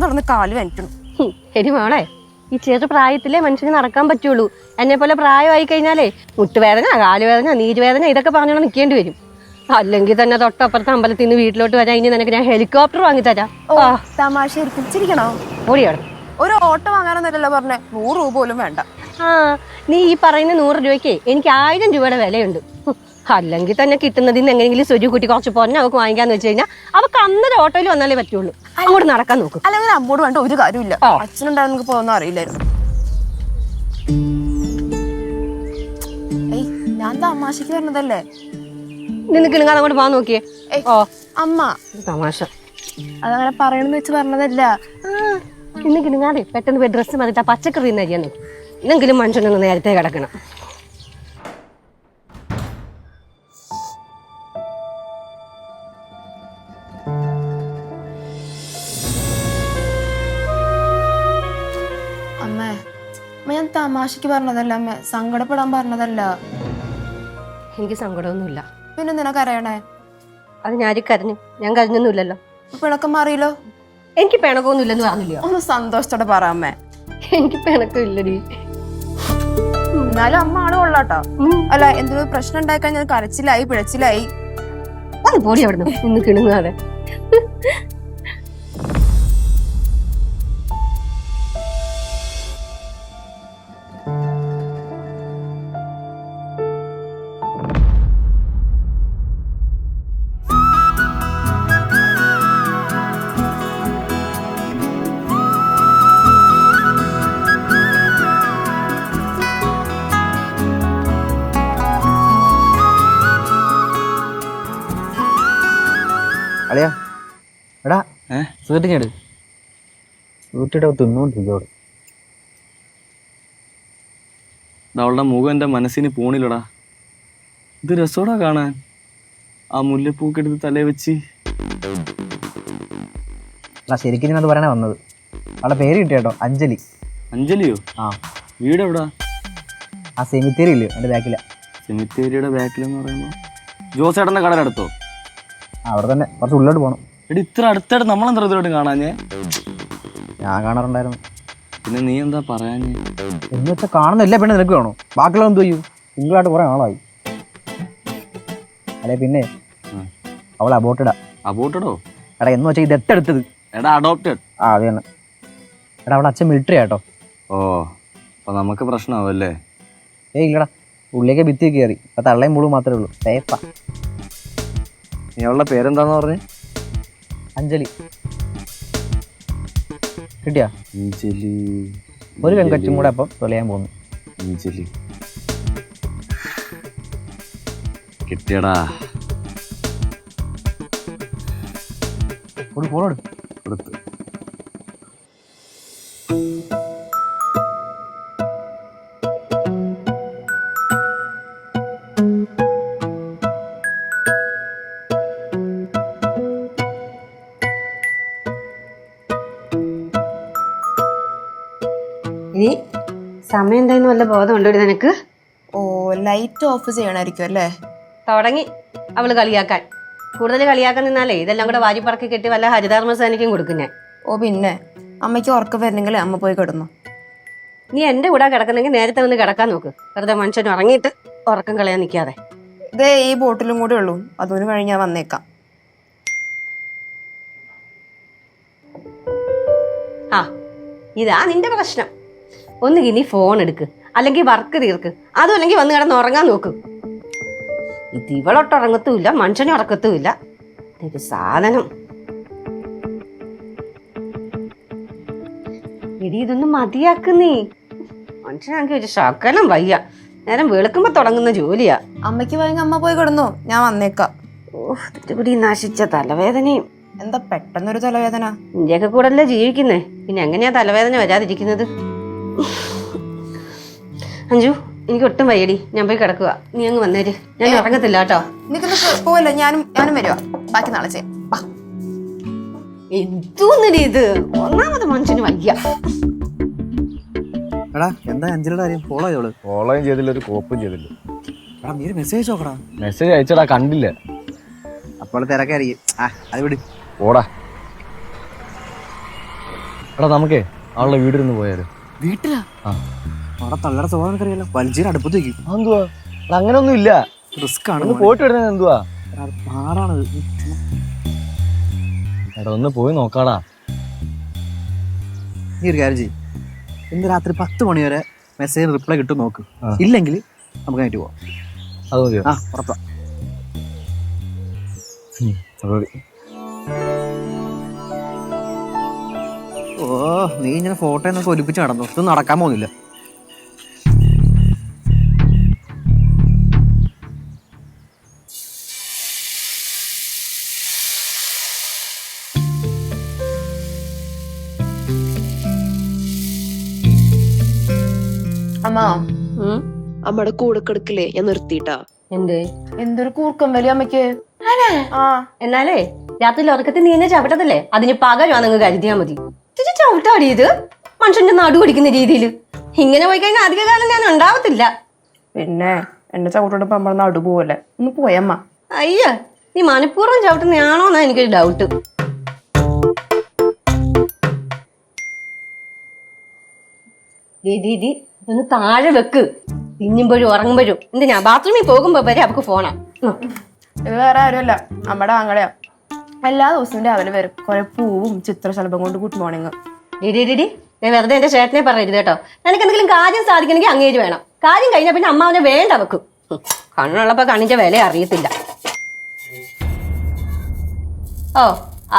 നടന്ന് കാല് വേനിക്കണം. ശരി മോളെ, ഈ ചെറു പ്രായത്തിലേ മനുഷ്യന് നടക്കാൻ പറ്റുള്ളൂ. എന്നെ പോലെ പ്രായമായി കഴിഞ്ഞാലേ മുട്ടുവേദന, കാലുവേദന, നീരുവേദന ഇതൊക്കെ പറഞ്ഞോണ്ട് നിൽക്കേണ്ടി വരും. അല്ലെങ്കിൽ തന്നെ തൊട്ടപ്പുറത്തെ അമ്പലത്തിൽ നിന്ന് വീട്ടിലോട്ട് വരാൻ ഇനി നിനക്ക് ഞാൻ ഹെലികോപ്റ്റർ വാങ്ങിത്തരാം. തമാശ ചിരിക്കണോ? ഓടിയോടെ ഒരു ഓട്ടോ വാങ്ങാനൊന്നല്ലല്ലോ പറഞ്ഞേ, 100 രൂപ പോലും വേണ്ട. നീ ഈ പറയുന്ന 100 രൂപയ്ക്ക് എനിക്ക് 1000 രൂപയുടെ വിലയുണ്ട്. അല്ലെങ്കിൽ തന്നെ കിട്ടുന്നതിൽ നിന്ന് എങ്ങനെയെങ്കിലും സ്വരു കുട്ടി കുറച്ച് പൊന്നെ അവർക്ക് വാങ്ങിക്കാന്ന് വെച്ച് കഴിഞ്ഞാൽ അവർക്ക് അന്നേരം ഓട്ടോയിൽ വന്നാലേ പറ്റുള്ളൂ. അങ്ങോട്ട് നടക്കാൻ നോക്കും. അല്ലെങ്കിൽ അമ്മോട് വേണ്ട ഒരു കാര്യമില്ല. അച്ഛനുണ്ടായിരുന്നു പോകുന്ന അറിയില്ലായിരുന്നു. ഞാൻ തമാശക്ക് പറഞ്ഞതല്ലേ. നിനക്ക് നിങ്ങൾ അങ്ങോട്ട് പോകാൻ നോക്കിയേ. അമ്മ തമാശ അതങ്ങനെ പറയണെന്ന് വെച്ച് പറഞ്ഞതല്ല. ഇന്ന് കിണങ്ങാതെ പെട്ടെന്ന് പോയി ഡ്രസ്സ് മതിട്ട് പച്ചക്കറി നരിയാൻ നോക്കും. ഇന്നെങ്കിലും മനുഷ്യനൊന്ന് നേരത്തെ കിടക്കണം. ഞാൻ തമാശക്ക് പറഞ്ഞതല്ല അമ്മ, സങ്കടപ്പെടാൻ പറഞ്ഞതല്ല. എനിക്ക് സങ്കടമൊന്നുമില്ല. പിന്നെ നിനക്കറിയണേ? അത് ഞാൻ കരഞ്ഞു. ഞാൻ കരഞ്ഞൊന്നുമില്ലല്ലോ. പിണക്കം മാറിയല്ലോ. എനിക്ക് പിണക്കമൊന്നുമില്ലെന്ന് പറഞ്ഞില്ലയോ? ഒന്ന് സന്തോഷത്തോടെ പറ അമ്മേ. എനിക്ക് പിണക്കം ഇല്ലടി. എന്നാലും അമ്മ ആള് കൊള്ളാട്ടോ. അല്ല, എന്തെങ്കിലും പ്രശ്നം ഉണ്ടായിക്കാൻ ഞാൻ കരച്ചിലായി പിഴച്ചിലായി. അത് പോടി അവിടുന്ന് ഇന്ന് കിണുങ്ങാതെ. അളിയാ എടാ സൂട്ടിങ്ങട് സൂട്ടിയുടെ തിന്നോണ്ടിരിക്കോട്. അവളുടെ മുഖം എൻ്റെ മനസ്സിന് പോണില്ലടാ. ഇത് രസോടാ കാണാൻ. ആ മുല്ലപ്പൂക്കെടുത്ത് തലേ വെച്ച്. ശരിക്കും അത് പറയാനാ വന്നത്. അവളുടെ പേര് കിട്ടിയോ? അഞ്ജലി. അഞ്ജലിയോ? ആ. വീട് എവിടാ? ആ സെമിത്തേരി ഇല്ലയോ എൻ്റെ ബാക്കിലാ. സെമിത്തേരിയുടെ ബാക്കിലെന്ന് പറയുമ്പോൾ ജോസേട്ടൻ്റെ കടയുടെ അടുത്തോ? അവിടെ തന്നെ, കുറച്ച് ഉള്ളിലോട്ട് പോകണം. എടി ഇത്ര അടുത്തായിട്ട് നമ്മളെന്താ ഇതിലോട്ട് കാണാഞ്ഞേ? ഞാൻ കാണാറുണ്ടായിരുന്നു. പിന്നെ നീ എന്താ പറയാഞ്ഞേ? എന്ന് വെച്ചാൽ കാണുന്നില്ല പെണ്ണ് നിനക്ക് വേണോ? ബാക്കിയുള്ള എന്ത് ചെയ്യൂ? സിംഗിളായിട്ട് കുറെ ആളായി. അല്ലെ പിന്നെ അവൾ അബോർട്ടഡാ. അബോർട്ടഡോ? എടാ എന്ന് വെച്ചാൽ ഇത് എട്ടെടുത്തത്. എടാ അഡോപ്റ്റഡ്. ആ അത് തന്നെ. എടാ അവളുടെ അച്ഛൻ മിലിറ്ററി ആട്ടോ. ഓ, അപ്പൊ നമുക്ക് പ്രശ്നമാവല്ലേ? ഇല്ലടാ, ഉള്ളിലേക്ക് ഭിത്തി കയറി. അപ്പൊ തള്ളയും മുഴുവൻ മാത്രമേ ഉള്ളൂ. സേഫാ. നീ അവളുടെ പേരെന്താന്ന് പറഞ്ഞേ? അഞ്ജലി. കിട്ടിയാ? അഞ്ജലി. ഒരു പെൺകൊച്ചും കൂടെ അപ്പം തൊലയാൻ പോകുന്നു. അഞ്ജലി കിട്ടിയടാ. ഒരു ഫോൺ കൊടുത്ത്. സമയം എന്തായിരുന്നു വല്ല ബോധമുണ്ടോ നിനക്ക്? ഓ, ലൈറ്റ് ഓഫ് ചെയ്യണമായിരിക്കും അല്ലേ? തുടങ്ങി അവള് കളിയാക്കാൻ. കൂടുതൽ കളിയാക്കാൻ നിന്നാലേ ഇതെല്ലാം കൂടെ വാരി പറക്കി കെട്ടി വല്ല ഹരിതകർമ്മ സേനയ്ക്കും കൊടുക്കും ഞാൻ. ഓ പിന്നെ, അമ്മയ്ക്ക് ഉറക്കം വരണമെങ്കിൽ അമ്മ പോയി കിടന്നു. നീ എന്റെ കൂടെ കിടക്കുന്നെങ്കിൽ നേരത്തെ വന്ന് കിടക്കാൻ നോക്ക്. വെറുതെ മനുഷ്യൻ ഉറങ്ങിയിട്ട് ഉറക്കം കളയാൻ നിൽക്കാതെ. ഇതേ ഈ ബോട്ടിലും കൂടെ ഉള്ളൂ, അതിന് കഴിഞ്ഞ് ഞാൻ വന്നേക്കാം. ആ, ഇതാ നിന്റെ പ്രശ്നം. ഒന്നുകിൽ നീ ഫോൺ എടുക്ക്, അല്ലെങ്കിൽ വർക്ക് തീർക്ക്, അതും അല്ലെങ്കിൽ വന്ന് കിടന്ന് ഉറങ്ങാൻ നോക്ക്. ഇത് ഇവളൊട്ട് ഉറങ്ങത്തുമില്ല, മനുഷ്യനെ ഉറക്കത്തുമില്ല. ഒരു സാധനം. എടി ഇതൊന്നും മതിയാക്കുന്നേ. മനുഷ്യനാണെങ്കിൽ ഒരു ശകലം വയ്യ. നേരം വെളുക്കുമ്പോ തുടങ്ങുന്ന ജോലിയാ. അമ്മയ്ക്ക് പോയെങ്കിൽ അമ്മ പോയി കിടന്നു, ഞാൻ വന്നേക്കാം. ഓഹ്, തിരുപടി നശിച്ച തലവേദനയും. എന്താ പെട്ടെന്നൊരു തലവേദന? ഇന്ത്യയൊക്കെ കൂടെ അല്ലേ ജീവിക്കുന്നേ, പിന്നെ എങ്ങനെയാ തലവേദന വരാതിരിക്കുന്നത്? അഞ്ജു, എനിക്ക് ഒട്ടും വയ്യടി, ഞാൻ പോയി കിടക്കുക. നീ അങ്ങ് വന്നേര്, ഞാൻ ഇറങ്ങത്തില്ല കേട്ടോ. നിനക്ക് പോവല്ലോ, ഞാനും വരുവാ. ബാക്കി നാളെ ചെയ്യാം. എന്തോന്നടി ഇത്, ഒന്നാമത് മനുഷ്യന് വയ്യ. എടാ എന്താ അഞ്ജലിയുടെ കാര്യം? ഫോളോ ചെയ്തോളൂ. ഫോളോയും ചെയ്തില്ല, ഒരു കോപ്പും ചെയ്തില്ല. എടാ നീ ഒരു മെസ്സേജ് നോക്കടാ. മെസ്സേജ് അയച്ചടാ, കണ്ടില്ല. അപ്പോൾ തിരക്കായിരിക്കും. അത് വിട്. ഓടാ. എടാ നമുക്കേ അവളുടെ വീടിരുന്ന് പോയാലോ? വീട്ടിലാ? ആ, അവിടെ തള്ളയുടെ സ്വഭാവം അറിയാലോ. വലിച്ചേരി അടുപ്പത്ത് വെക്കും. എന്തുവാ? അങ്ങനെ ഒന്നും ഇല്ല, റിസ്ക് ആണ്. ഒന്ന് പോയിട്ട് വരുന്നത് എന്തുവാ? പാടാണ്. എടാ ഒന്ന് പോയി നോക്കാടാ. നീ ഒരു കാര്യം ചെയ്യും, ഇന്ന് രാത്രി 10 മണി വരെ മെസ്സേജ് റിപ്ലൈ കിട്ടും നോക്ക്. ഇല്ലെങ്കിൽ നമുക്ക് ആയിട്ട് പോവാം. അത് മതിയോ? ആ ഉറപ്പാ. ഓ, നീ ഇങ്ങനെ ഫോട്ടോ എന്നൊക്കെ ഒലിപ്പിച്ച് നടന്നു. ഇതൊന്നും നടക്കാൻ പോകുന്നില്ല. അമ്മ, അമ്മയുടെ കൂടെ കിടക്കില്ലേ ഞാൻ നിർത്തിയിട്ടാ. എന്ത്? എന്തൊരു കൂർക്കം വലിയ അമ്മയ്ക്ക്. ആ, എന്നാലേ രാത്രി ഉറക്കത്തിൽ നീ എന്നെ ചവിട്ടത്തില്ലേ, അതിന് പകരമാണെന്ന് കരുതിയാ മതി. ചേച്ചി ചവിട്ടാടി ഇത്, മനുഷ്യന്റെ നടു പിടിക്കുന്ന രീതിയിൽ. ഇങ്ങനെ പോയി കഴിഞ്ഞാൽ അധിക കാലം ഞാൻ ഉണ്ടാവത്തില്ല. പിന്നെ എന്റെ ചവിട്ടോട് പമ്പ നടു പോവല്ലേ. ഒന്ന് പോയമ്മ. അയ്യ, നീ മനഃപൂർവ്വം ചവിട്ടുന്നയാണോന്നാ എനിക്കൊരു ഡൗട്ട്. ഇതൊന്ന് താഴെ വെക്ക്. തിന്നുമ്പോഴും ഉറങ്ങുമ്പോഴും എന്തിനാ ബാത്റൂമിൽ പോകുമ്പോ വരെ അവക്ക് ഫോണാ. ഇത് വേറെ ആരുമല്ല, നമ്മുടെ ആങ്ങളെയാ. എല്ലാ ദിവസവും രാവിലെ വരും, കുറെ പൂവും ചിത്രശലഭം കൊണ്ട് ഗുഡ് മോർണിംഗ്. ഡിഡി വെറുതെ എന്റെ ചേട്ടനെ പറയരുത് കേട്ടോ. നിനക്ക് എന്തെങ്കിലും കാര്യം സാധിക്കണമെങ്കിൽ അങ്ങേര് വേണം. കാര്യം കഴിഞ്ഞാൽ പിന്നെ അമ്മ അവനെ വേണ്ട വെക്കും. കണ്ണുള്ളപ്പോ കണ്ണിന്റെ വില അറിയത്തില്ല. ഓ,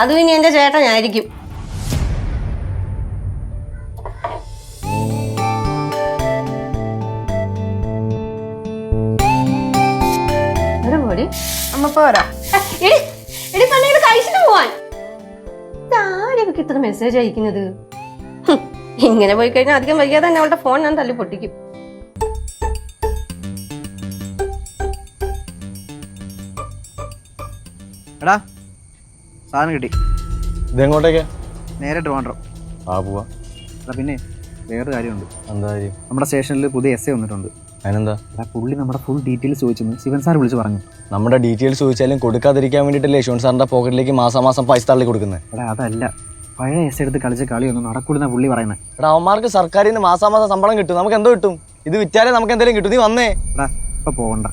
അതും ഇനി എന്റെ ചേട്ടനായിരിക്കും. അമ്മ പോരാ. കഴിച്ചിട്ട് പോവാൻ ഇത്ര മെസ്സേജ് അയക്കുന്നത്. ഇങ്ങനെ പോയി കഴിഞ്ഞാൽ അധികം വൈകാതെ തന്നെ അവളുടെ ഫോൺ ഞാൻ തല്ലി പൊട്ടിക്കും. എടാ സാധനം കിട്ടി. ഇതെങ്ങോട്ടേക്കാ? നേരെ ട്രിവാൻഡ്രം. ആ പോവാ. എടാ പിന്നെ വേറൊരു കാര്യമുണ്ട്. എന്താ കാര്യം? നമ്മുടെ സ്റ്റേഷനിൽ പുതിയ എസ് ഐ വന്നിട്ടുണ്ട്. അതിനെന്താ? പുള്ളി നമ്മുടെ ഫുൾ ഡീറ്റെയിൽസ് ചോദിച്ചെന്ന് ശിവൻ സാർ വിളിച്ച് പറഞ്ഞു. നമ്മുടെ ഡീറ്റെയിൽസ് ചോദിച്ചാലും കൊടുക്കാതിരിക്കാൻ വേണ്ടിയിട്ടല്ലേ യശ്വൻ സാറിന്റെ പോക്കറ്റിലേക്ക് മാസം പൈസ തള്ളി കൊടുക്കുന്നത്. എടാ അതല്ല, പഴയ എസ് എടുത്ത് കളിച്ച കളിയൊന്നും നടക്കൂടുന്ന പുള്ളി പറയുന്നത്. എടാ അവന്മാർക്ക് സർക്കാരിൽ നിന്ന് മാസം ശമ്പളം കിട്ടും, നമുക്ക് എന്തോ കിട്ടും. ഇത് വിറ്റാലേ നമുക്ക് എന്തെങ്കിലും കിട്ടും. നീ വന്നേ. എടാ ഇപ്പൊ പോകണ്ട,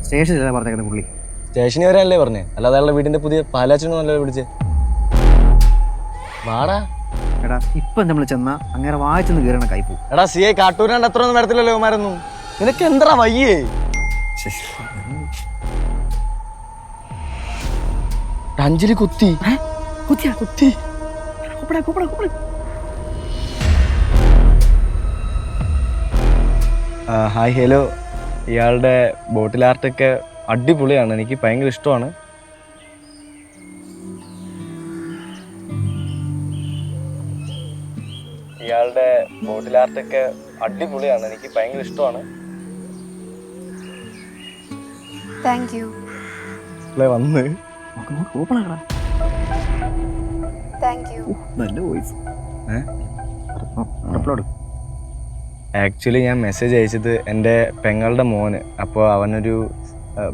സ്റ്റേഷനിലല്ല പറഞ്ഞേക്കുന്നത് പുള്ളി. സ്റ്റേഷനിൽ വരാനല്ലേ പറഞ്ഞേ, അല്ലാതെ അയാളുടെ വീടിന്റെ പുതിയ പാലാച്ചിനൊന്നല്ലേ വിളിച്ചേ. വാടാ. എടാ ഇപ്പം നമ്മൾ ചെന്നാ അങ്ങനെ വായിച്ചെന്ന് കയറണ കൈപ്പോ. എടാ സി ഐ കാട്ടൂരാണ്ട് അത്ര ഒന്നും വരത്തില്ലല്ലോ ഇവന്മാരൊന്നും. നിനക്ക് എന്താ വയ്യേ? അഞ്ജലി കുത്തി. കുത്തി. Hi hello. ഇയാളുടെ ബോട്ടിൽ ആർട്ടൊക്കെ അടിപൊളിയാണ്, എനിക്ക് ഭയങ്കര ഇഷ്ടമാണ്. ഇയാളുടെ ബോട്ടിൽ ആർട്ടൊക്കെ അടിപൊളിയാണ്, എനിക്ക് ഭയങ്കര ഇഷ്ടമാണ്. Thank you. വന്ന് താങ്ക് യു. നല്ല വോയിസ്. ഏ? അപ്ലോഡ്. ആക്ച്വലി ഞാൻ മെസ്സേജ് അയച്ചത് എൻ്റെ പെങ്ങളുടെ മോന്. അപ്പോൾ അവനൊരു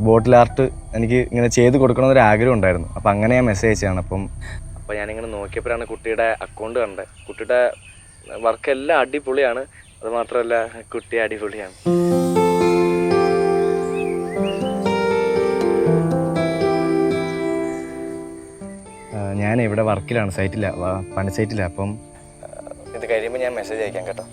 ബോട്ടിൽ ആർട്ട് എനിക്ക് ഇങ്ങനെ ചെയ്ത് കൊടുക്കണമെന്നൊരു ആഗ്രഹം ഉണ്ടായിരുന്നു. അപ്പോൾ അങ്ങനെ ഞാൻ മെസ്സേജ് അയച്ചതാണ്. അപ്പോൾ ഞാനിങ്ങനെ നോക്കിയപ്പോഴാണ് കുട്ടിയുടെ അക്കൗണ്ട് കണ്ടത്. കുട്ടിയുടെ വർക്കെല്ലാം അടിപൊളിയാണ്. അത് മാത്രമല്ല കുട്ടി അടിപൊളിയാണ്. ഞാൻ ഇവിടെ വർക്കിലാണ്, സൈറ്റില്ല, പണി സൈറ്റില്ല. അപ്പം ഇത് കഴിയുമ്പോൾ ഞാൻ മെസ്സേജ് അയക്കാം കേട്ടോ.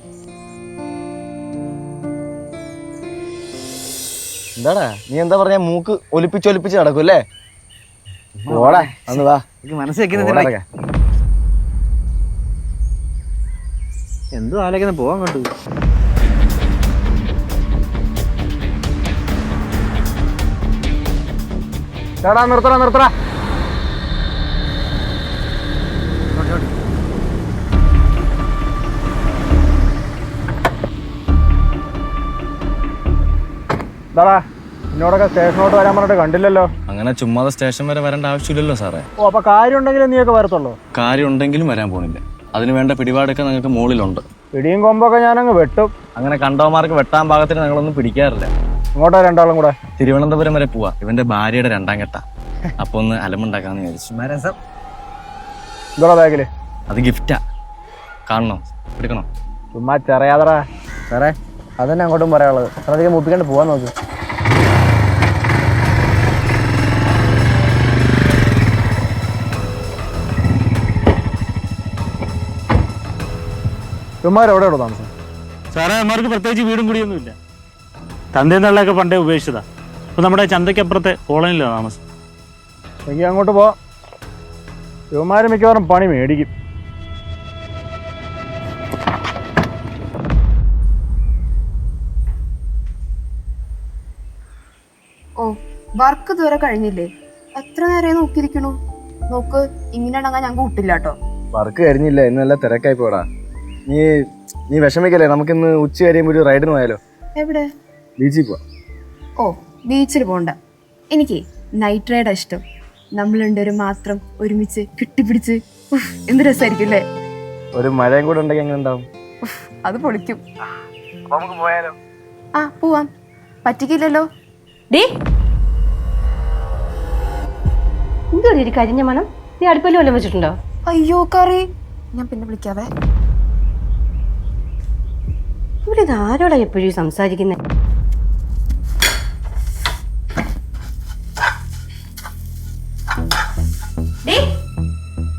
എന്താടാ നീ എന്താ പറഞ്ഞ മൂക്ക് ഒലിപ്പിച്ച് നടക്കും അല്ലേ? ഓടാ ഒന്ന് വാ. മനസ്സിലാക്കി എന്തോ ആലോചിക്കുന്ന പോവാൻ കണ്ടു. നിർത്തടാ എന്നോടൊക്കെ സ്റ്റേഷനോട്ട് വരാൻ പറഞ്ഞിട്ട് കണ്ടില്ലല്ലോ. അങ്ങനെ ചുമ്മാതെ സ്റ്റേഷൻ വരെ വരേണ്ട ആവശ്യമില്ലല്ലോ സാറേ. ഓ അപ്പൊ കാര്യം ഉണ്ടെങ്കിലും നീയൊക്കെ വരത്തുള്ളൂ? കാര്യം ഉണ്ടെങ്കിലും വരാൻ പോണില്ല. അതിന് വേണ്ട പിടിപാടൊക്കെ നിങ്ങൾക്ക് മുകളിലുണ്ട്. പിടിയും കൊമ്പൊക്കെ ഞാനങ്ങ് വെട്ടും. അങ്ങനെ കണ്ടവന്മാർക്ക് വെട്ടാൻ പാകത്തിന് ഞങ്ങളൊന്നും പിടിക്കാറില്ല. ഇങ്ങോട്ടാ രണ്ടാളും കൂടെ? തിരുവനന്തപുരം വരെ പോവാ. ഇവന്റെ ഭാര്യയുടെ 2ാം ഘട്ട. അപ്പൊ ഒന്ന് അലമുണ്ടാക്കാന്ന് വിചാരിച്ചു. ഇതോടാ ബാഗില്? അത് ഗിഫ്റ്റാ. കാണണോ? എടുക്കണോ? ചുമ്മാ ചെറിയാതറാ സാറേ. അതന്നെ അങ്ങോട്ടും പറയാനുള്ളത്. അധികം മുപ്പിക്കാണ്ട് പോവാൻ നോക്ക്. എവിടെയാണോ താമസം? സാറേ അമ്മമാർക്ക് പ്രത്യേകിച്ച് വീടും കൂടിയൊന്നുമില്ല. തന്തയും തള്ളയൊക്കെ പണ്ടേ ഉപേക്ഷിച്ചതാ. ഇപ്പൊ നമ്മുടെ ചന്തയ്ക്കപ്പുറത്തെ കോളനിയിലാണ് താമസം. എങ്കിൽ അങ്ങോട്ട് പോവാം. യുവമാര് മിക്കവാറും പണി മേടിക്കും. ഓ വർക്ക് ഇതുവരെ കഴിഞ്ഞില്ലേ? എത്ര നേരം നോക്കിയിരിക്കണു? നോക്ക്, ഇങ്ങനെ അടങ്ങാൻ ഞങ്ങൾക്ക് കൂട്ടില്ല കേട്ടോ. വർക്ക് കഴിഞ്ഞില്ല, ഇന്ന് നല്ല തിരക്കായി പോടാ. നീ വിഷമിക്കല്ലേ? നമുക്കിന്ന് ഉച്ച കഴിയുമ്പോൾ ഒരു റൈഡിന് പോയാലോ? എവിടെ? ബീച്ചിൽ പോവാം. ഓ ബീച്ചിൽ പോണ്ട. എനിക്ക് നൈറ്റ് റൈഡാ ഇഷ്ടം. നമ്മൾ രണ്ടുപേരും മാത്രം ഒരുമിച്ച് കെട്ടിപ്പിടിച്ച് എന്ത് രസമായിരിക്കും അല്ലേ? ഒരു മഴയും കൂടെ ഉണ്ടെങ്കിൽ എങ്ങനെ ഉണ്ടാവും? അത് പൊളിക്കും. ആ പോവാം. പറ്റിക്കില്ലല്ലോ. എന്താണ് ഒരു കരിഞ്ഞ മണം? നീ അടുപ്പല്ലോ വല്ലതും വെച്ചിട്ടുണ്ടോ? അയ്യോ കറി, ഞാൻ പിന്നെ വിളിക്കാവേ. ഇവിടെ ഇത് ആരോടാ എപ്പോഴും സംസാരിക്കുന്നേ?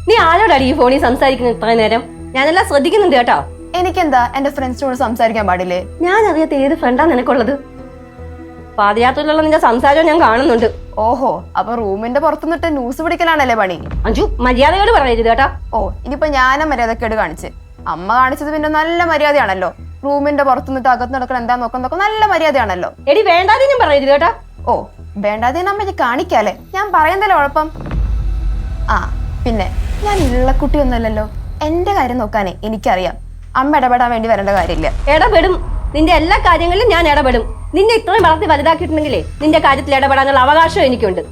നീ ആരോടാടി ഈ ഫോണിൽ സംസാരിക്കുന്നത് ഇത്ര നേരം? ഞാനെല്ലാം ശ്രദ്ധിക്കുന്നുണ്ട് കേട്ടോ. എനിക്കെന്താ എന്റെ ഫ്രണ്ട്സിനോട് സംസാരിക്കാൻ പാടില്ലേ? ഞാൻ അറിയാത്ത ഏത് ഫ്രണ്ടാ നിനക്കുള്ളത്? പാദയാത്രയിലുള്ള നിന്റെ സംസാരം ഞാൻ കാണുന്നുണ്ട്. ഓഹോ, അപ്പൊ റൂമിന്റെ പുറത്തുനിന്നിട്ട് ന്യൂസ് പിടിക്കലാണല്ലേ പണി? അഞ്ജു, മര്യാദയോട് പറയരുത് കേട്ടോ. ഓ ഇനിയിപ്പോ ഞാനും മര്യാദക്കേട് കാണിച്ച്. അമ്മ കാണിച്ചത് പിന്നെ നല്ല മര്യാദയാണല്ലോ. റൂമിന്റെ പുറത്തുനിന്നിട്ട് അകത്ത് നടക്കണം എന്താ നോക്കുന്നതൊക്കെ നല്ല മര്യാദയാണല്ലോ. എടി വേണ്ടാതീനും പറയരുത് കേട്ടോ. ഓ വേണ്ടാതീനും അമ്മ കാണിക്കാല്ലേ? ഞാൻ പറയുന്നതല്ലേ കുഴപ്പം. ആ പിന്നെ ഞാൻ ഇള്ളക്കുട്ടി ഒന്നുമല്ലല്ലോ. എന്റെ കാര്യം നോക്കാനേ എനിക്കറിയാം. അമ്മ ഇടപെടാൻ വേണ്ടി വരേണ്ട കാര്യമില്ല. ഇടപെടും. നിന്റെ എല്ലാ കാര്യങ്ങളിലും ഞാൻ ഇടപെടും. നിന്നെ ഇത്രയും വളർത്തി വലുതാക്കിയിട്ടുണ്ടെങ്കിലേ നിന്റെ കാര്യത്തിൽ ഇടപെടാനുള്ള അവകാശം എനിക്കുണ്ട്.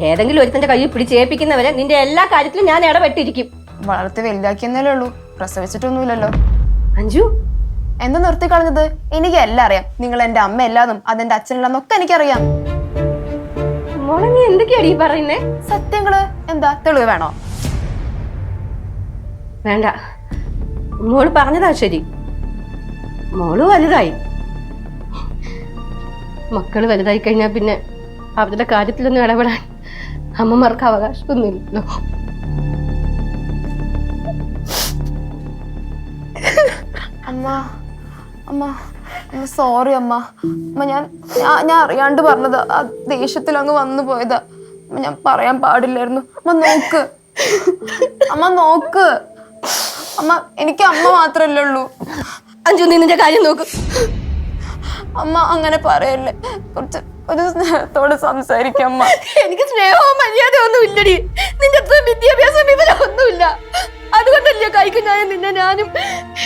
ഏതെങ്കിലും ഒരുത്തന്റെ കയ്യിൽ പിടിച്ചേൽപ്പിക്കുന്നവരെ നിന്റെ എല്ലാ കാര്യത്തിലും ഞാൻ ഇടപെട്ടിരിക്കും. വളർത്തി വലുതാക്കിയെന്നല്ലേ ഉള്ളൂ, പ്രസവിച്ചിട്ടൊന്നുമില്ലല്ലോ. അഞ്ജു, എന്താ നിർത്തി കളഞ്ഞത്? എനിക്ക് എല്ലാം അറിയാം. നിങ്ങൾ എന്റെ അമ്മ എല്ലാതും അതെന്റെ അച്ഛനെല്ലാന്നൊക്കെ എനിക്കറിയാം. മോളെ നീ എന്തൊക്കെയാടി പറയുന്നേ? സത്യങ്ങള് എന്താ തെളിവ് വേണോ? വേണ്ട, മോള് പറഞ്ഞതാ ശരി. മോള് വലുതായി. മക്കള് വലുതായി കഴിഞ്ഞാൽ പിന്നെ അവരുടെ കാര്യത്തിലൊന്നും ഇടപെടാൻ അമ്മമാർക്ക് അവകാശമൊന്നുമില്ലല്ലോ. അമ്മ അമ്മ സോറി അമ്മ. അമ്മ ഞാൻ അറിയാണ്ട് പറഞ്ഞതാ. ആ ദേഷ്യത്തിൽ അങ്ങ് വന്നു പോയതാ. ഞാൻ പറയാൻ പാടില്ലായിരുന്നു. അമ്മ നോക്ക്, അമ്മ നോക്ക്. അമ്മ എനിക്ക് അമ്മ മാത്രല്ലേ ഉള്ളൂ. അഞ്ജു, നീ നിന്റെ കാര്യം നോക്ക്. അമ്മ അങ്ങനെ പറയല്ലേ. കുറച്ച് ഒരു സ്നേഹത്തോട് സംസാരിക്കാം അമ്മ. എനിക്ക് സ്നേഹവും മര്യാദ ഒന്നും ഇല്ലടി. നിന്റെ അത്ര വിദ്യാഭ്യാസം ഇവരൊന്നുമില്ല. അതുകൊണ്ടല്ലേ കൈക്കുഞ്ഞായ നിന്നെ ഞാനും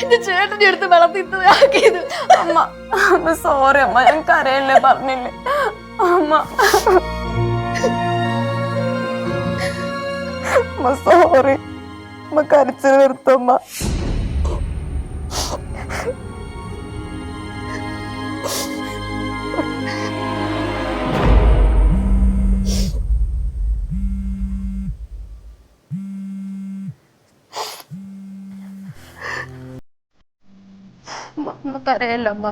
എന്റെ ചേട്ടന്റെ അടുത്ത് വളർത്തിയത്. അമ്മ അമ്മ സോറി അമ്മ, ഞാൻ കരയല്ലേ പറഞ്ഞില്ലേ അമ്മ. അമ്മ സോറി അമ്മ, കരച്ചിൽ നിർത്തമ്മ. കരയല്ല അമ്മ.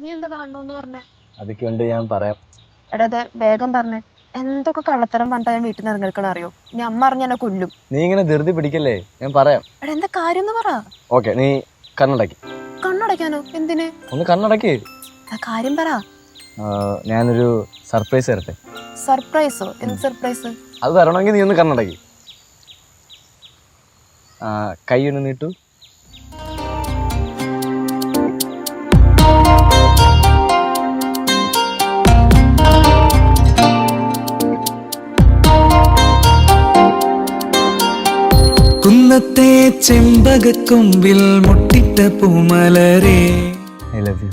നീ എന്താ കാണണോന്ന് പറഞ്ഞേ? അതൊക്കെ ഉണ്ട്, ഞാൻ പറയാം. എടാ അതെ വേഗം പറഞ്ഞേ. എന്തൊക്കെ കള്ളത്തരം പറഞ്ഞാൽ ഞാൻ വീട്ടിൽ നിന്ന് ഇറങ്ങിക്കണം അറിയോ? ഇനി അമ്മ അറിഞ്ഞ എന്നെ കൊല്ലും. നീ ഇങ്ങനെ ധൃതി പിടിക്കല്ലേ, ഞാൻ പറയാം. എടാ എന്താ കാര്യം എന്ന് പറ. ഓക്കെ, നീ കണ്ണടക്കി. കണ്ണടയ്ക്കാനോ? എന്തിന്? ഒന്ന് കണ്ണടക്കി. കാര്യം പറ. ഞാനൊരു സർപ്രൈസ് തരട്ടെ. സർപ്രൈസോ? എന്ത് സർപ്രൈസ്? അത് തരണമെങ്കിൽ നീ ഒന്ന് കണ്ണടക്കി. കൈ ഒന്ന് നീട്ടു. കുന്നത്തെ ചെമ്പകക്കൊമ്പിൽ മുട്ടിട്ട പൂമലരെ ഐ ലവ് യു.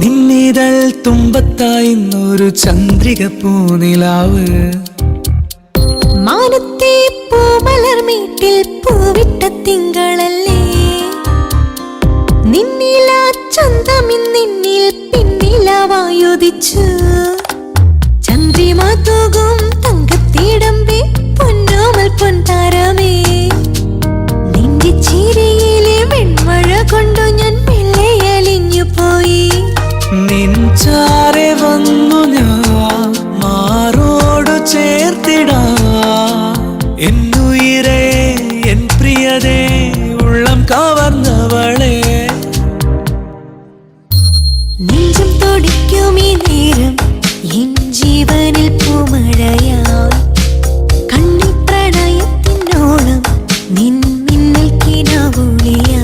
നിന്നിതൾ തുമ്പത്തായിന്നൊരു ചന്ദ്രിക പൂനിലാവ്. മാനത്തെ പൂമലർമീട്ടിൽ പൂവിട്ട തിങ്കളല്ലേ, നിന്നില ചന്തമിന്നിൽ പിന്നിലവായുദിച്ചു. ചന്ദ്രിമ തൂകും തങ്കത്തിടമ്പേ പൊന്നോമൽ പൊൻതാരമേ, നിന്റെ ചിരിയിലെ വെൺമഴ കൊണ്ടു ഞാൻ വെള്ളയലിഞ്ഞു പോയി. നിൻചാരെ വന്നു ഞാൻ മാറോടു ചേർത്തിടാ. എന്നുയിരേ എൻ പ്രിയതേ ഉള്ളം കവർന്നവളെ. നെഞ്ചം തുടിക്കും ഈ നേരം എൻ ജീവനിൽ പൂമഴയാ. കണ്ണിൽ പ്രണയത്തിനോളം നിൻ മിന്നൽ കിനാവുളിയാ.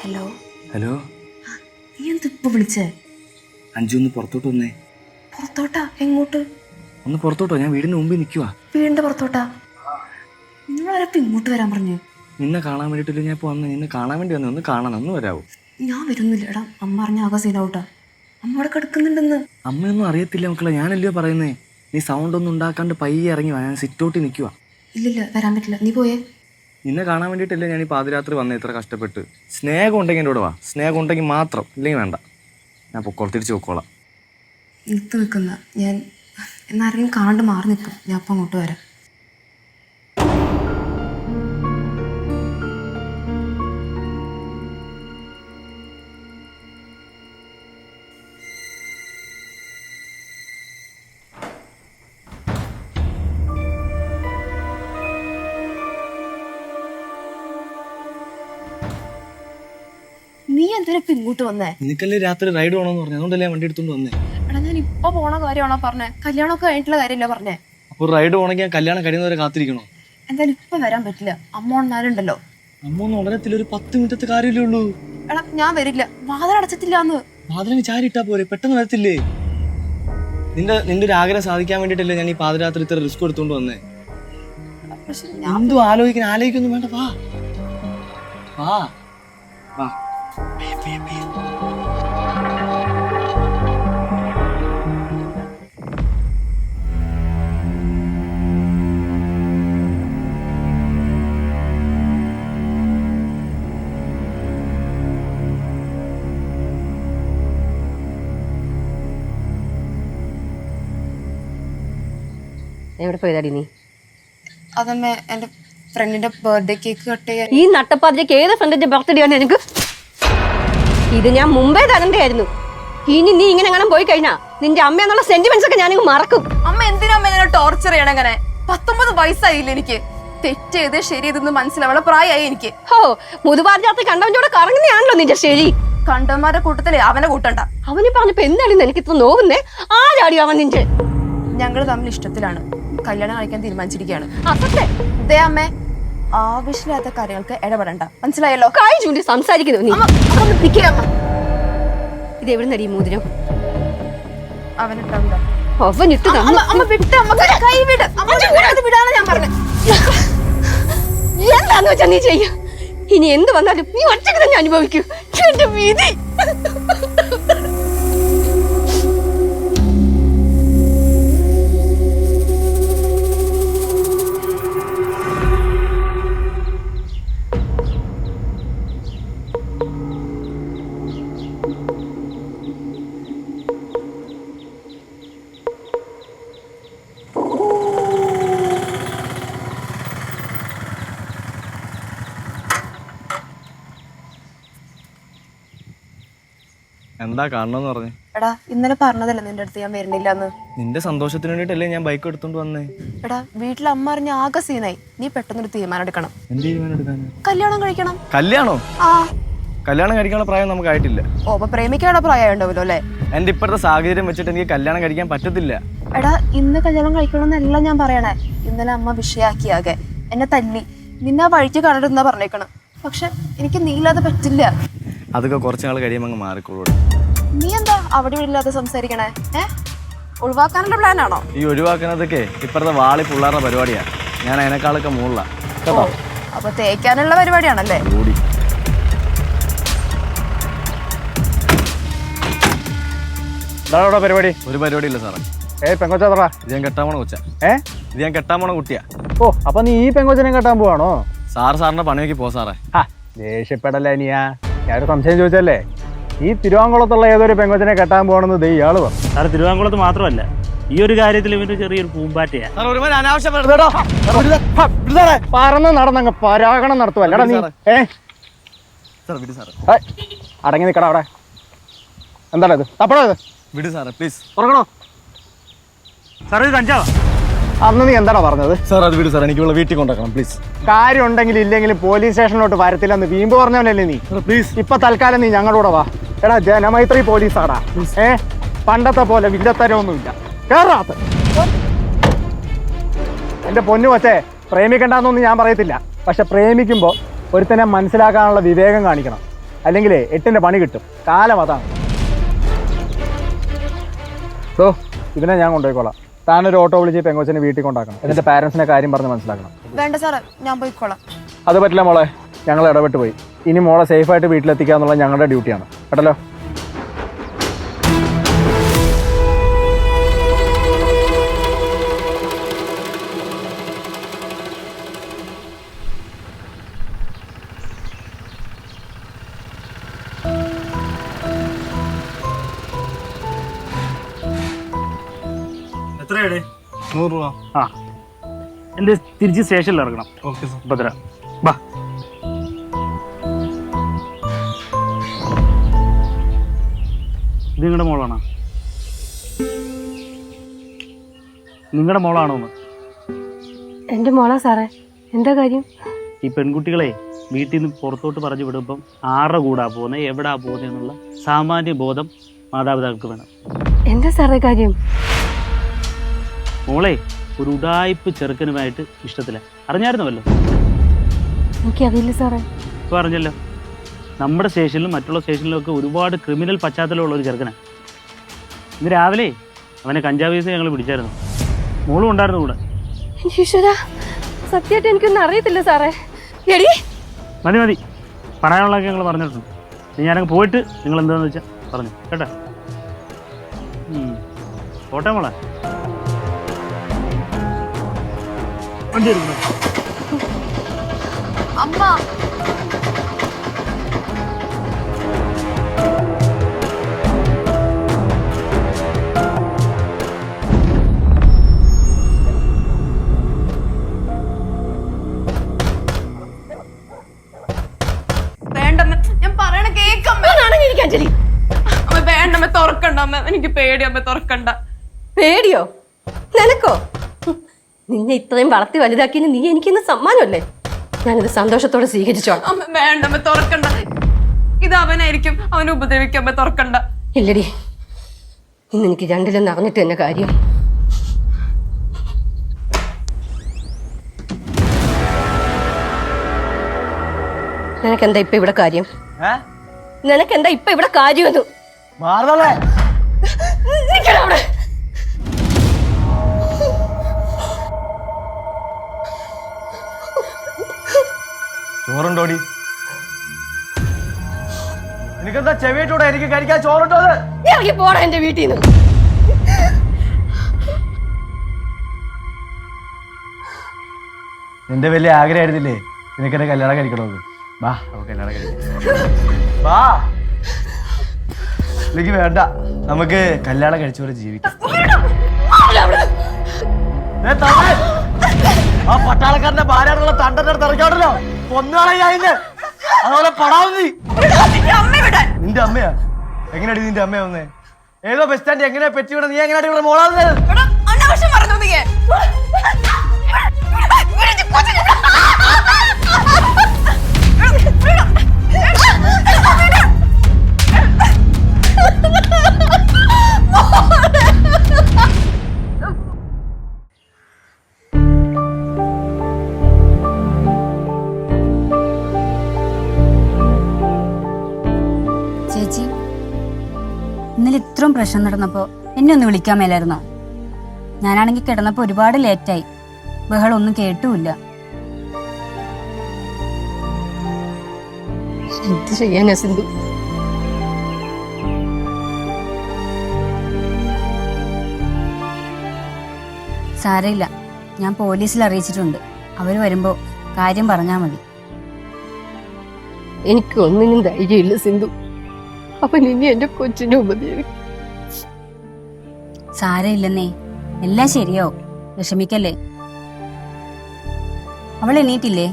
ഹലോ. ഹലോ, നീ എന്തിപ്പോ വിളിച്ചേ? അഞ്ചു ഒന്ന് പുറത്തോട്ട് വന്നേ. പുറത്തോട്ടാ? എങ്ങോട്ട്? ഒന്ന് പുറത്തോട്ടോ, ഞാൻ വീടിന് മുമ്പിൽ നിൽക്കുവാ. വീടിന്റെ പുറത്തോട്ടാ? നിങ്ങളാരപ്പ ഇങ്ങോട്ട് വരാൻ പറഞ്ഞു? നിന്നെ കാണാൻ വേണ്ടിയിട്ടില്ല ഞാൻ ഇപ്പോൾ വന്ന്. നിന്നെ കാണാൻ വേണ്ടി വന്നേ. ഒന്ന് കാണണം, ഒന്ന് വരാവോ? ഞാൻ വരുന്നില്ല. എടാ അമ്മ അറിഞ്ഞ ആകെ സീനൗട്ടാ. അമ്മ അവിടെ കിടക്കുന്നുണ്ടെന്ന്. അമ്മയൊന്നും അറിയത്തില്ല മക്കളെ, ഞാനല്ലയോ പറയുന്നേ. നീ സൗണ്ട് ഒന്നും ഉണ്ടാക്കാണ്ട് പയ്യെ ഇറങ്ങി വാ, ഞാൻ സിറ്റൗട്ടിൽ നിൽക്കുവാ. ഇല്ലില്ല വരാൻ പറ്റില്ല, നീ പോയേ. നിന്നെ കാണാൻ വേണ്ടിയിട്ടല്ലേ ഞാൻ ഈ പാതിരാത്രി വന്നേ ഇത്ര കഷ്ടപ്പെട്ട്. സ്നേഹം ഉണ്ടെങ്കിൽ എൻ്റെ കൂടെ വാ. സ്നേഹം ഉണ്ടെങ്കിൽ മാത്രം, ഇല്ലെങ്കിൽ വേണ്ട. ഞാൻ പൊക്കോളാം, തിരിച്ച് പൊക്കോളാം. നിൽക്കുന്ന ഞാൻ എന്നാരെങ്കിലും കാണാണ്ട് മാറി നിൽക്കും. ഞാൻ അപ്പം അങ്ങോട്ട് വരാം. നീ എന്തിനാ ഇപ്പൊ ഇങ്ങോട്ട് വന്നേ? നിനക്കല്ലേ രാത്രി റൈഡ് പോകണമെന്ന് പറഞ്ഞു, അതുകൊണ്ടല്ലേ വണ്ടി എടുത്തോണ്ട് വന്നേ. എടാ ഞാൻ ഇപ്പൊ പോണ കാര്യമാണോ പറഞ്ഞേ? കല്യാണമൊക്കെ കഴിഞ്ഞിട്ടുള്ള കാര്യമല്ല പറഞ്ഞേ. അപ്പോൾ റൈഡ് പോകണമെങ്കിൽ ഞാൻ കല്യാണം കഴിയുന്നവരെ കാത്തിരിക്കണോ? എന്തായാലും ഇപ്പൊ വരാൻ പറ്റില്ല. അമ്മ ഉണർന്നാലുണ്ടല്ലോ. അമ്മ ഒന്നും ഉടനത്തില്ല, ഒരു 10 മിനിറ്റത്തെ കാര്യമല്ലേ ഉള്ളൂ. എടാ ഞാൻ വരില്ല, വാതിലടച്ചിട്ടില്ലാന്ന്. വാതിലിന് ചാരിട്ടാ പോരെ, പെട്ടെന്ന് വരത്തില്ലേ? നിന്റെ ഒരു ആഗ്രഹം സാധിക്കാൻ വേണ്ടിട്ടല്ലേ ഞാൻ ഈ പാതിരാത്രി ഇത്ര റിസ്ക് എടുത്തോണ്ട് വന്നേ. പക്ഷെ എന്തും ആലോചിക്കൊന്നും വേണ്ട, വാ വാ വാ. എവിടെ പോയതാടി നീ? അതമ്മേ എന്റെ ഫ്രണ്ടിന്റെ ബർത്ത്ഡേ കേക്ക് കട്ട് ചെയ്യാൻ. ഈ നട്ടപ്പാതിലേക്ക് ഏത് ഫ്രണ്ടിന്റെ ബർത്ത്ഡേ ആണ് എനിക്ക്? ഇത് ഞാൻ മുമ്പേ തരണ്ടായിരുന്നു. ഇനി നീ ഇങ്ങനെ എങ്ങനെ പോയി കഴിഞ്ഞാ നിന്റെ അമ്മ എന്നുള്ള സെന്റിമെന്റ്സ് ഒക്കെ ഞാനിങ്ങ് മറക്കും. അമ്മ എന്തിനാ അമ്മ എന്നെ ടോർച്ചർ ചെയ്യണം? അങ്ങനെ 19 വയസ്സായില്ല എനിക്ക്. തെറ്റേത് ശരി ഇതെന്ന് മനസ്സിലാവണ പ്രായമായി എനിക്ക്. ഹോ, മുതുപാതിരാത്രി കണ്ടവന്റെ കറങ്ങുന്നതാണല്ലോ നിന്റെ ശരി. കണ്ടന്മാരുടെ കൂട്ടത്തില് അവനെ കൂട്ടണ്ട. അവന് പറഞ്ഞപ്പോ എന്താണെന്ന് എനിക്ക് ഇത്ര നോവുന്നേ? ആരാടി അവൻ നിന്റെ? ഞങ്ങൾ തമ്മിൽ ഇഷ്ടത്തിലാണ്. കല്യാണം കഴിക്കാൻ തീരുമാനിച്ചിരിക്കുകയാണ്. അസത്തെ ദേ അമ്മേ, ആവശ്യമില്ലാത്ത കാര്യങ്ങൾക്ക് ഇടപെടണ്ട, മനസ്സിലായല്ലോ? കായ് ചൂണ്ടി സംസാരിക്കുന്നു നീ. അമ്മ, ഒന്ന് നിൽക്കേ അമ്മ. ഇത് എവിടെ നടി മോതിരം? അവനിട്ടുണ്ടോ? അവനിട്ട് അമ്മ വിട്ട്, അമ്മ കൈ വിട്. അമ്മ അത് വിടാണ് ഞാൻ പറഞ്ഞത്. എന്താന്ന് വെച്ചാ നീ ചെയ്യ. ഇനി എന്ത് വന്നാലും നീ ഒറ്റക്ക് തന്നെ അനുഭവിക്കൂ. എന്റെ വീതി. എന്താ കാണണമെന്ന് പറഞ്ഞു? എടാ, ഇന്നലെ പറഞ്ഞതല്ലേ നിന്റെ അടുത്ത് ഞാൻ വരുന്നില്ലെന്ന്. നിന്റെ സന്തോഷത്തിന് വേണ്ടിയിട്ടല്ലേ ഞാൻ ബൈക്ക് എടുത്തോണ്ട് വന്നേ. എടാ, വീട്ടിൽ അമ്മ അറിഞ്ഞ ആകെ സീനായി. നീ പെട്ടെന്നൊരു തീരുമാനം എടുക്കണം. എന്ത് തീരുമാനം എടുക്കാൻ? കല്യാണം കഴിക്കണം. കല്യാണോ? ആ. കല്യാണം കഴിക്കാനുള്ള പ്രായം നമുക്കായിട്ടില്ല. ഓ, അപ്പൊ പ്രേമിക്കാനുള്ള പ്രായം ഉണ്ടാവല്ലോ അല്ലേ? എന്റെ ഇപ്പോഴത്തെ സാഹചര്യം വെച്ചിട്ട് എനിക്ക് കല്യാണം കഴിക്കാൻ പറ്റത്തില്ല. എടാ, ഇന്ന് കല്യാണം കഴിക്കണമെന്നല്ല ഞാൻ പറയണേ. ഇന്നലെ അമ്മ വിഷയാക്കിയാകെ എന്നെ തല്ലി. നിന്നെ ആ വഴിക്ക് കണ്ടിരുന്നാ പറഞ്ഞേക്കണം. പക്ഷെ എനിക്ക് നീ ഇല്ലാതെ പറ്റില്ല. അതൊക്കെ കുറച്ച് നാൾ കഴിയുമ്പോൾ അങ്ങ് മാറിക്കോളൂ. നീ എന്താ അവിടെ ഇവിടെ ഇല്ലാതെ സംസാരിക്കണേ? ഒഴിവാക്കാനുള്ള പ്ലാൻ ആണോ? ഈ ഒഴിവാക്കുന്നതൊക്കെ ഇപ്പോഴത്തെ വാളി പിള്ളേരുടെ പരിപാടിയാ. ഞാൻ അതിനേക്കാളൊക്കെ മുകളിലാ കേട്ടോ. അപ്പൊ തേക്കാനുള്ള പരിപാടിയാണല്ലേ? ഓടി എന്താണ് പരിപാടി? ഒരു പരിപാടി ഇല്ല സാറേ. പെങ്കൊച്ചാ? ഇത് ഞാൻ കെട്ടാൻ പോണ കൊച്ചാ. ഇത് ഞാൻ കെട്ടാൻ പോണ കുട്ടിയാ. ഓ, അപ്പൊ നീ ഈ പെങ്കൊച്ചിനെ കെട്ടാൻ പോവാണോ? സാറിന്റെ പണിയൊക്കെ പോ സാറേ. ദേഷ്യപ്പെടല്ലേ നീയാ? ഞാനൊരു സംശയം ചോദിച്ചല്ലേ. ഈ തിരുവാങ്കുളത്തുള്ള ഏതൊരു പെങ്കൊച്ചിനെ കെട്ടാൻ പോകണമെന്ന് ഇയാള് പറഞ്ഞു. സാറ് തിരുവാങ്കുളത്ത് മാത്രമല്ല, ഈ ഒരു കാര്യത്തിൽ ഇവന് ചെറിയൊരു പൂമ്പാറ്റയാ. പറന്ന് നടന്നങ്ങ് പരാഗണം നടത്തുവല്ലടാ നീ. അടങ്ങി നിക്കടാ അവിടെ. എന്താണ് ഇത്? തപ്പടോ ഇത്. വിട് സാറേ പ്ലീസ്. തുറക്കണോ? സാർ ഇത് കഞ്ചാവാ. അന്ന് നീ എന്താടാ പറഞ്ഞത്? സാർ അത് വിട് സാർ, എനിക്ക് വീട്ടിൽ കൊണ്ടാക്കണം പ്ലീസ്. കാര്യം ഉണ്ടെങ്കിലും ഇല്ലെങ്കിലും പോലീസ് സ്റ്റേഷനിലോട്ട് വരത്തില്ലെന്ന് വീമ്പ് പറഞ്ഞവനല്ലേ നീ? പ്ലീസ് ഇപ്പൊ തൽക്കാലം നീ ഞങ്ങളുടെ കൂടെ വാ. എടാ, ജനമൈത്രി പോലീസാടാ. പണ്ടത്തെ പോലെ വില്ലത്തരമൊന്നുമില്ല. കേറാത്ത എന്റെ പൊന്നു വച്ചേ, പ്രേമിക്കണ്ടെന്നൊന്നും ഞാൻ പറയത്തില്ല. പക്ഷെ പ്രേമിക്കുമ്പോ ഒരുത്തനെ മനസ്സിലാക്കാനുള്ള വിവേകം കാണിക്കണം. അല്ലെങ്കിൽ 8ന്റെ പണി കിട്ടും. കാലം അതാണ്. ഇതിനെ ഞാൻ കൊണ്ടുപോയിക്കോളാം. താനൊരു ഓട്ടോ വിളിച്ച് പെങ്കൊച്ചിനെ വീട്ടിൽ കൊണ്ടാക്കണം. എന്നിട്ട് പാരന്റ്സിന്റെ കാര്യം പറഞ്ഞ് മനസ്സിലാക്കണം. വേണ്ട സാറേ, ഞാൻ പോയിക്കോളാം. അത് പറ്റില്ല മോളെ, ഞങ്ങൾ ഇടപെട്ട് പോയി. ഇനി മോളെ സേഫായിട്ട് വീട്ടിലെത്തിക്കുക എന്നുള്ളത് ഞങ്ങളുടെ ഡ്യൂട്ടിയാണ് കേട്ടല്ലോ. എത്രയാണ്? 100 രൂപ. ആ, എന്റെ തിരിച്ച് സ്റ്റേഷനിൽ ഇറങ്ങണം. Okay sir. ഭദ്ര ബാ. ഇത് നിങ്ങളുടെ മോളാണോ? നിങ്ങളുടെ മോളാണോ? എന്റെ മോളാ സാറേ. എന്താ കാര്യം? ഈ പെൺകുട്ടികളെ വീട്ടിൽ നിന്ന് പുറത്തോട്ട് പറഞ്ഞു വിടുമ്പം ആരുടെ കൂടാ പോകുന്നത്, എവിടാ പോകുന്നത് എന്നുള്ള സാമാന്യ ബോധം മാതാപിതാക്കൾക്ക് വേണം. എന്താ സാറേ കാര്യം? മോളെ ഒരു ഉഡായിപ്പ് ചെറുക്കനുമായിട്ട് ഇഷ്ടത്തില. അറിഞ്ഞായിരുന്നല്ലോ? എനിക്കറിയില്ല സാറേ. ഇപ്പോൾ അറിഞ്ഞല്ലോ. നമ്മുടെ സ്റ്റേഷനിലും മറ്റുള്ള സ്റ്റേഷനിലും ഒക്കെ ഒരുപാട് ക്രിമിനൽ പശ്ചാത്തലമുള്ള ഒരു ചെറുക്കനാണ്. ഇന്ന് രാവിലെ അവനെ കഞ്ചാവ് കേസ് ഞങ്ങൾ പിടിച്ചായിരുന്നു. മോളും ഉണ്ടായിരുന്നു കൂടെ. ഈശ്വരാ, സത്യമായിട്ട് എനിക്കൊന്നും അറിയത്തില്ല സാറേ. എടി മതി മതി, പറയാനുള്ളതൊക്കെ ഞങ്ങൾ പറഞ്ഞിട്ടുണ്ട്. ഞാനങ്ങ് പോയിട്ട് നിങ്ങൾ എന്താണെന്ന് വെച്ചാൽ പറഞ്ഞു കേട്ടോ. പോട്ടെ മോളെ. വണ്ടി എടുക്കുന്നു. അമ്മ, വേണ്ടമ്മ, ഞാൻ പറയണ കേക്കമ്മ. അമ്മ വേണ്ടമ്മ, തുറക്കണ്ട അമ്മ. എനിക്ക് പേടിയമ്മ, തുറക്കണ്ട. പേടിയോ നിനക്കോ? നിന്നെ ഇത്രയും വളർത്തി വലുതാക്കി നീ എനിക്കിന്ന് സമ്മാനമല്ലേ? ഞാനിത് സന്തോഷത്തോടെ സ്വീകരിച്ചോളാം. അമ്മ വേണ്ടമ്മ, തുറക്കണ്ട. ഇത് അവനായിരിക്കും, അവനെ ഉപദ്രവിക്കമ്മ, തുറക്കണ്ട. ഇല്ലടി, ഇന്ന് എനിക്ക് രണ്ടിലൊന്നും അറിഞ്ഞിട്ട് തന്നെ കാര്യം. നിനക്കെന്താ ഇപ്പൊ ഇവിടെ കാര്യം? നിനക്കെന്താ ഇപ്പൊ ഇവിടെ കാര്യം? മാറുന്നല്ലേ അവിടെ ചോറുണ്ടോടി? എനിക്കെന്താ ചെവിയിട്ടൂടെ? എനിക്ക് കഴിക്കാൻ ചോറുണ്ടോ? ഇറങ്ങി പോടാ എന്റെ വീട്ടിൽ നിന്ന്. നിന്റെ വലിയ ആഗ്രഹമായിരുന്നില്ലേ നിനക്കെന്നെ കല്യാണം കഴിക്കണമെന്ന്? വാ നമുക്ക് കല്യാണം കഴിക്കാം. വാ. എനിക്ക് വേണ്ട, നമുക്ക് കല്യാണം കഴിച്ചവരെ ജീവിക്കാം. ആ പട്ടാളക്കാരന്റെ ഭാര്യയായിട്ടുള്ള തണ്ടന്റെ അടുത്ത് ഇറങ്ങിയോണ്ടല്ലോ ഒന്നാളെ അതുപോലെ പടാവും നീ. നിന്റെ അമ്മയാ? എങ്ങനെയാടി നിന്റെ അമ്മ വന്നേ? ഏതോ ബസ് സ്റ്റാൻഡ് എങ്ങനെയാ പറ്റി വിട? നീ എങ്ങനെയാടി ഇവിടെ മോളാവുന്നത്? ചേച്ചി, ഇന്നലെ ഇത്രയും പ്രശ്നം നടന്നപ്പോ എന്നെ ഒന്ന് വിളിക്കാൻ മേലായിരുന്നോ? ഞാനാണെങ്കിൽ കിടന്നപ്പോ ഒരുപാട് ലേറ്റായി, ബഹളം ഒന്നും കേട്ടുമില്ല. എന്ത് ചെയ്യാനാ സിന്ധു? സാരമില്ല, ഞാൻ പോലീസിൽ അറിയിച്ചിട്ടുണ്ട്. അവര് വരുമ്പോ കാര്യം പറഞ്ഞാ മതി. എനിക്ക് ഒന്നിനും ധൈര്യമില്ല സിന്ധു. അപ്പൊ ഇനി എന്റെ കൊച്ചിനെ ഉപദ്രവിക്കും. സാരമില്ലെന്നേ, എല്ലാം ശരിയാവും, വിഷമിക്കല്ലേ. അവൾ എണീറ്റില്ലേ?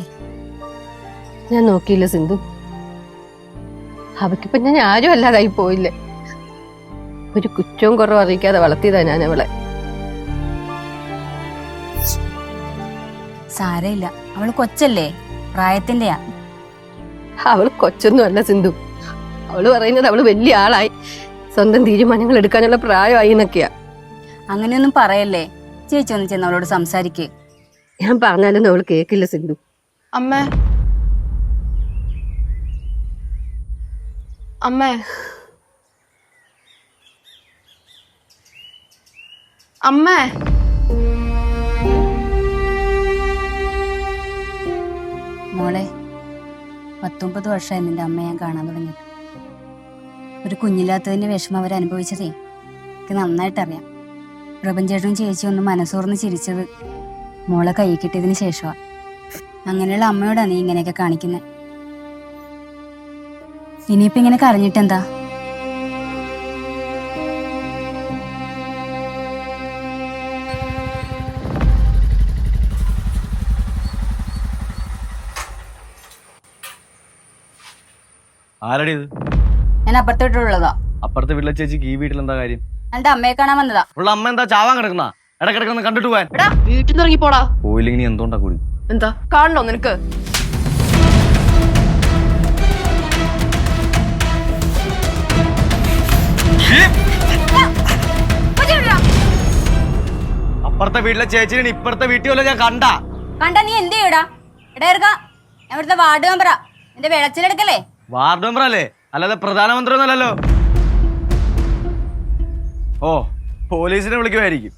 ഞാൻ നോക്കിയില്ല സിന്ധു. അവക്കിപ്പൊ ഞാൻ ആരും അല്ലാതായി പോയില്ലേ. ഒരു കുറ്റവും കുറവും അറിയിക്കാതെ വളർത്തിയതാ ഞാൻ അവളെ. സാരമില്ല, അവള് കൊച്ചല്ലേ, പ്രായത്തിന്റെയാ. അവള് കൊച്ചൊന്നും അല്ല സിന്ധു. അവള് പറയുന്നത് അവള് വലിയ ആളായി, സ്വന്തം തീരുമാനങ്ങൾ എടുക്കാനുള്ള പ്രായമായി എന്നൊക്കെയാ. അങ്ങനെയൊന്നും പറയല്ലേ. ചേച്ചി ഒന്ന് ചെന്ന് അവളോട് സംസാരിക്കേ. ഞാൻ പറഞ്ഞാലൊന്നും അവള് കേക്കില്ല സിന്ധു. അമ്മേ, അമ്മേ, അമ്മേ. മോളെ, 19 വർഷമായി നിന്റെ അമ്മ ഞാൻ കാണാൻ തുടങ്ങിയിട്ട്. ഒരു കുഞ്ഞില്ലാത്തതിന്റെ വിഷമം അവരനുഭവിച്ചതേ എനിക്ക് നന്നായിട്ടറിയാം. പ്രപഞ്ചേട്ടനും ചേച്ചി ഒന്ന് മനസ്സോർന്ന് ചിരിച്ചത് മോളെ കൈ കിട്ടിയതിന് ശേഷമാണ്. അങ്ങനെയുള്ള അമ്മയോടാ നീ ഇങ്ങനെയൊക്കെ കാണിക്കുന്നത്. ഇനിയിപ്പോ ഇങ്ങനെ കരഞ്ഞിട്ടെന്താ? ആരടി ഇത്? ഞാൻ അപ്പുറത്തെ വീട്ടിലുള്ളതാ. അപ്പുറത്തെ വീട്ടിലെ ചേച്ചിക്ക് ഈ വീട്ടിൽ എന്താ കാര്യം? എന്റെ അമ്മയെ കാണാൻ വന്നതാ. ഉള്ള അമ്മ എന്താ ചാവാൻ കിടക്കുന്ന? ഇടക്കിടക്കൊന്ന് കണ്ടിട്ട് പോവാൻ. വീട്ടിൽ നിന്ന് ഇറങ്ങി പോടാ. പോയില്ലെങ്കിൽ നീ എന്തുകൊണ്ടാ കൂടി? എന്താ കാണണോ നിനക്ക്? അപ്പുറത്തെ വീട്ടിലെ ചേച്ചിനെ ഇപ്പുറത്തെ വീട്ടിൽ വല്ല ഞാൻ കണ്ട നീ എന്ത് ചെയ്യൂടാ? ഇടയർക്ക, ഞാൻ ഇവിടുത്തെ വാർഡ് മെമ്പറാ. എന്റെ വെളച്ചിലെടുക്കല്ലേ? വാർഡ് മെമ്പർ അല്ലേ, അല്ലാതെ പ്രധാനമന്ത്രി ഒന്നല്ലല്ലോ. ഓ, പോലീസിനെ വിളിക്കുമായിരിക്കും.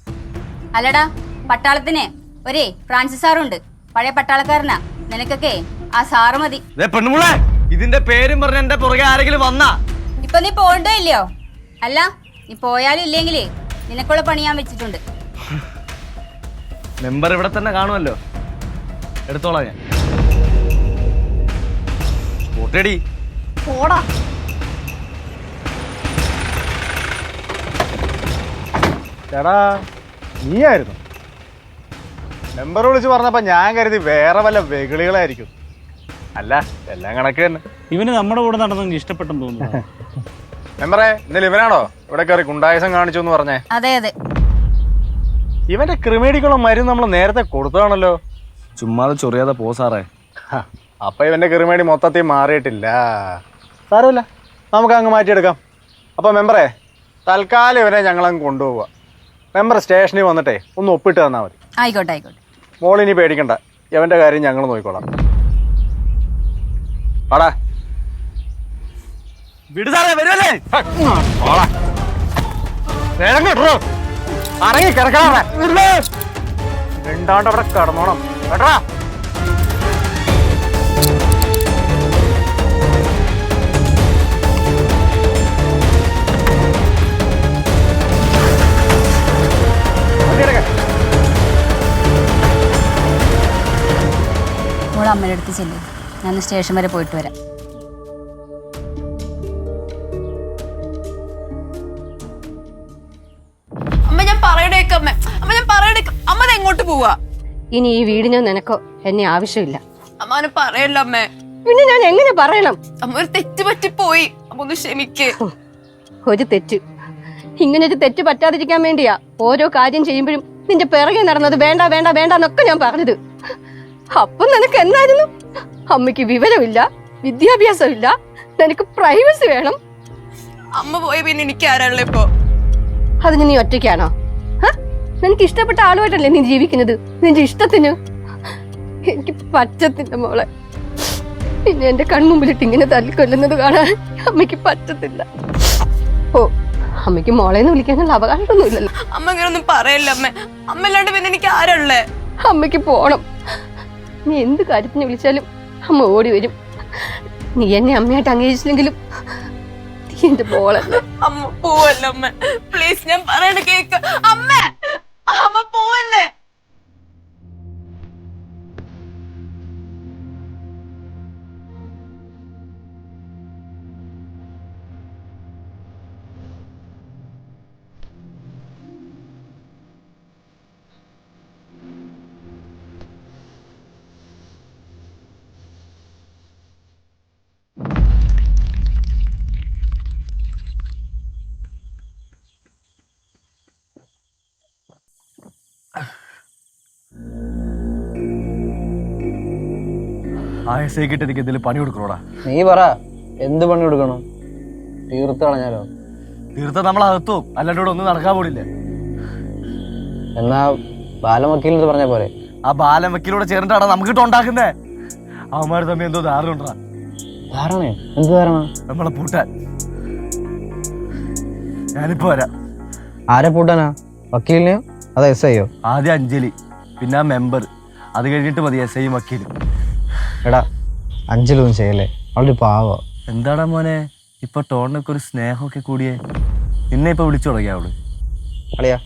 അല്ലടാ, പട്ടാളത്തിന് ഒരേ ഫ്രാൻസിസ് സാറുണ്ട്, പഴയ പട്ടാളക്കാരനാ. നിനക്കൊക്കെ ആ സാറ് മതി. പെണ്ണുമുളെ, ഇതിന്റെ പേരും പറഞ്ഞ എന്റെ പുറകെ ആരെങ്കിലും വന്നാ ഇപ്പൊ നീ പോകണ്ടോ ഇല്ലയോ? അല്ല, നീ പോയാലും ഇല്ലെങ്കിലേ നിനക്കുള്ള പണി ഞാൻ വെച്ചിട്ടുണ്ട്. മെമ്പർ ഇവിടെ തന്നെ കാണുമല്ലോ, എടുത്തോളാം ഞാൻ. പോട്ടേടി, പോടാ. ചേടാ, നീയായിരുന്നു മെമ്പർ വിളിച്ച് പറഞ്ഞപ്പോ ഞാൻ കരുതി വേറെ വല്ല വെകിളികളായിരിക്കും. അല്ല, എല്ലാം കണക്ക് തന്നെ. ഇവന് നമ്മുടെ കൂടെ നടന്നെങ്കിൽ ഇഷ്ടപ്പെട്ടെന്ന് തോന്നുന്നു. മെമ്പറെ, ഇന്നലെ ഇവനാണോ ഇവിടെ കയറി ഗുണ്ടായസം കാണിച്ചു എന്ന് പറഞ്ഞേ? അതെ അതെ, ഇവന്റെ ക്രിമേഡിക്കുള്ള മരുന്ന് നമ്മൾ നേരത്തെ കൊടുത്തതാണല്ലോ. ചുമ്മാതെ ചൊറിയാതെ പോ സാറേ. അപ്പൊ ഇവന്റെ ക്രിമേഡി മൊത്തത്തിൽ മാറിയിട്ടില്ല. സാരമില്ല, നമുക്ക് അങ്ങ് മാറ്റിയെടുക്കാം. അപ്പൊ മെമ്പറെ, തൽക്കാലം ഇവനെ ഞങ്ങളങ്ങ് കൊണ്ടുപോവുക. മെമ്പർ സ്റ്റേഷനിൽ വന്നിട്ടേ ഒന്ന് ഒപ്പിട്ട് തന്നാൽ മതി. ആയിക്കോട്ടെ ആയിക്കോട്ടെ. മോളിനി പേടിക്കണ്ട, ഇവന്റെ കാര്യം ഞങ്ങൾ നോക്കിക്കോളാം. വാടാ. വിട് സാറേ, വരുമല്ലേ? വാടാ. വേഗം കേട്ടോ, അറങ്ങി കിടക്കണം. രണ്ടാണ്ട് അവിടെ കിടന്നോണം കേട്ടാ. മോളെ അമ്മയുടെ അടുത്ത് ചെല്ലേ, ഞാൻ സ്റ്റേഷൻ വരെ പോയിട്ട് വരാം. അമ്മ ഞാൻ പറയണേക്ക് അമ്മ, അമ്മ ഞാൻ പറയണേക്ക്. അമ്മ ഇത് എങ്ങോട്ട് പോവാ? ഇനി ഈ വീടിനോ നിനക്കോ എന്നെ ആവശ്യമില്ല. അമ്മ അവന് പറയല്ലോ അമ്മേ. പിന്നെ ഞാൻ എങ്ങനെ പറയണം? അമ്മ ഒരു തെറ്റ് പറ്റിപ്പോയി, അമ്മ ഒന്ന് ക്ഷമിക്ക്. ഒരു തെറ്റ്, ഇങ്ങനൊരു തെറ്റ് പറ്റാതിരിക്കാൻ വേണ്ടിയാ ഓരോ കാര്യം ചെയ്യുമ്പോഴും നിന്റെ പിറകെ നടന്നത്. വേണ്ട വേണ്ട വേണ്ട എന്നൊക്കെ ഞാൻ പറഞ്ഞത്. അപ്പൊ നിനക്ക് എന്തായിരുന്നു? അമ്മയ്ക്ക് വിവരമില്ല, വിദ്യാഭ്യാസമില്ല, നിനക്ക് പ്രൈവസി വേണം. അമ്മ പോയ പിന്നെ എനിക്ക് ആരാളെ ഇപ്പോ? അതിന് നീ ഒറ്റയ്ക്കാണോ? നിനക്ക് ഇഷ്ടപ്പെട്ട ആളുമായിട്ടല്ലേ നീ ജീവിക്കുന്നത്, നിന്റെ ഇഷ്ടത്തിന്. എനിക്ക് പറ്റത്തില്ല മോളെ. പിന്നെ എന്റെ കൺമുമ്പിലിട്ട് ഇങ്ങനെ തല്ലിക്കൊല്ലുന്നത് കാണാൻ അമ്മയ്ക്ക് പറ്റത്തില്ല. ഓ, അമ്മയ്ക്ക് മോളെന്ന് വിളിക്കാനുള്ള അവകാശമൊന്നുമില്ലല്ലോ. അമ്മ ഇങ്ങനെ ഒന്നും പറയല്ല അമ്മ. അമ്മ അല്ലാണ്ട് പിന്നെ എനിക്ക് ആരാളേ? അമ്മയ്ക്ക് പോണം. നീ എന്ത് കാര്യത്തിന് വിളിച്ചാലും അമ്മ ഓടി വരും. നീ എന്നെ അമ്മയായിട്ട് അംഗീകരിച്ചില്ലെങ്കിലും നീ എന്റെ മോളല്ലേ. അമ്മ പോവല്ല അമ്മ, പ്ലീസ്, ഞാൻ പറയണ കേക്ക്. അമ്മ, അമ്മ പോവല്ലേ? ആ എസ് ഐ കിട്ടി എനിക്ക് എന്തെങ്കിലും പണി കൊടുക്കണോടാ. നീ പറ, എന്ത് പണി കൊടുക്കണം? തീർത്ത് കളഞ്ഞാലോ? തീർത്ത നമ്മളകത്തും, അല്ലാണ്ട് ഇവിടെ ഒന്നും നടക്കാൻ പോടില്ല. എന്നാ ബാലം വക്കീലിന് പറഞ്ഞ പോലെ? ആ ബാലം വക്കീലോടെ ചേർന്നിട്ടാണ് നമുക്കിട്ട് ഉണ്ടാക്കുന്നേ. അവന്മാർ തമ്മിൽ എന്തോ ധാരണ ഉണ്ടാ. ധാരണ? എന്ത് ധാരണ? നമ്മളെ പൂട്ടാൻ. ഞാനിപ്പോ വരാം. ആരെ പൂട്ടാനാ? വക്കീലിനെയോ അതോ എസ് ഐയോ? ആദ്യം അഞ്ജലി, പിന്നെ ആ മെമ്പർ, അത് കഴിഞ്ഞിട്ട് മതി എസ് ഐയും വക്കീലും. എടാ, അഞ്ജലൊന്നും ചെയ്യല്ലേ, അവളൊരു പാവോ. എന്താടാ മോനെ ഇപ്പൊ ടോണിനൊക്കെ ഒരു സ്നേഹമൊക്കെ കൂടിയേ? നിന്നെ ഇപ്പൊ വിളിച്ചു തുടങ്ങിയ അവള്. അളിയാ,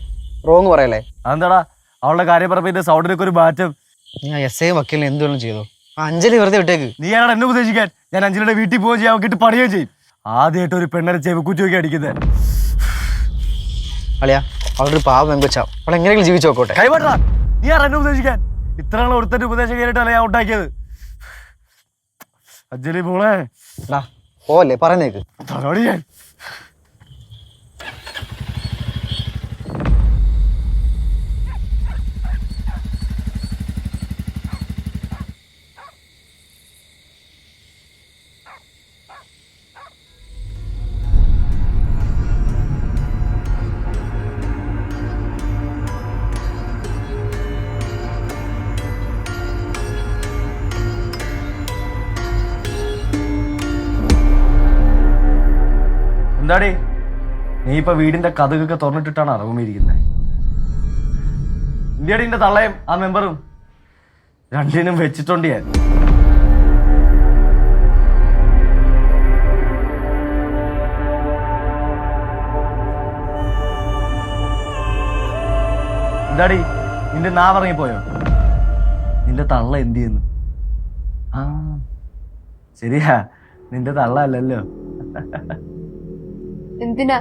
റോങ് പറയല്ലേ? അതെന്താടാ അവളുടെ കാര്യം പറഞ്ഞ സൗണ്ടിനൊക്കെ ഒരു മാറ്റം? ഞാൻ എസ് ഐ വക്കീലിനെ എന്തുവേണം ചെയ്തോ? ആ അഞ്ജലി വെറുതെ വിട്ടേക്ക്. നീയാണ് എന്നെ ഉപദേശിക്കാൻ. ഞാൻ അഞ്ജലിയുടെ വീട്ടിൽ പോവുകയും ചെയ്യാൻ കിട്ടി പണിയുകയും ചെയ്യും. ആദ്യമായിട്ട് ഒരു പെണ്ണരെ ചെവിക്കുറ്റൊക്കെ അടിക്കുന്നത്. അളിയാ, അവളൊരു പാവം പെങ്കൊച്ചാ, അവൾ എങ്ങനെയെങ്കിലും ജീവിച്ചു നോക്കോട്ടെ. കൈമാറ്റാ. നീ ആരാ എന്നെ ഉപദേശിക്കാൻ? ഇത്ര നാൾ ഒരുത്തന്റെ ഉപദേശം കേട്ടിട്ടല്ല ഞാൻ ഉണ്ടാക്കിയത്. അഞ്ജലി മോളെ പോവല്ലേ, പറഞ്ഞേക്ക്. തലോടി ഞാൻ. എന്താടി നീ ഇപ്പൊ വീടിന്റെ കഥകൊക്കെ തുറന്നിട്ടിട്ടാണ് റൂമിരിക്കുന്നത്? ഇന്ത്യയുടെ ഇന്റെ തള്ളയും ആ മെമ്പറും രണ്ടിനും വെച്ചിട്ടുണ്ട് ഞാൻ. എന്താടി നിന്റെ നാ പറഞ്ഞിപ്പോയോ? നിന്റെ തള്ള എന്ത് ചെയ്യുന്നു? ആ ശരിയാ, നിന്റെ തള്ള അല്ലല്ലോ. എന്തിനാ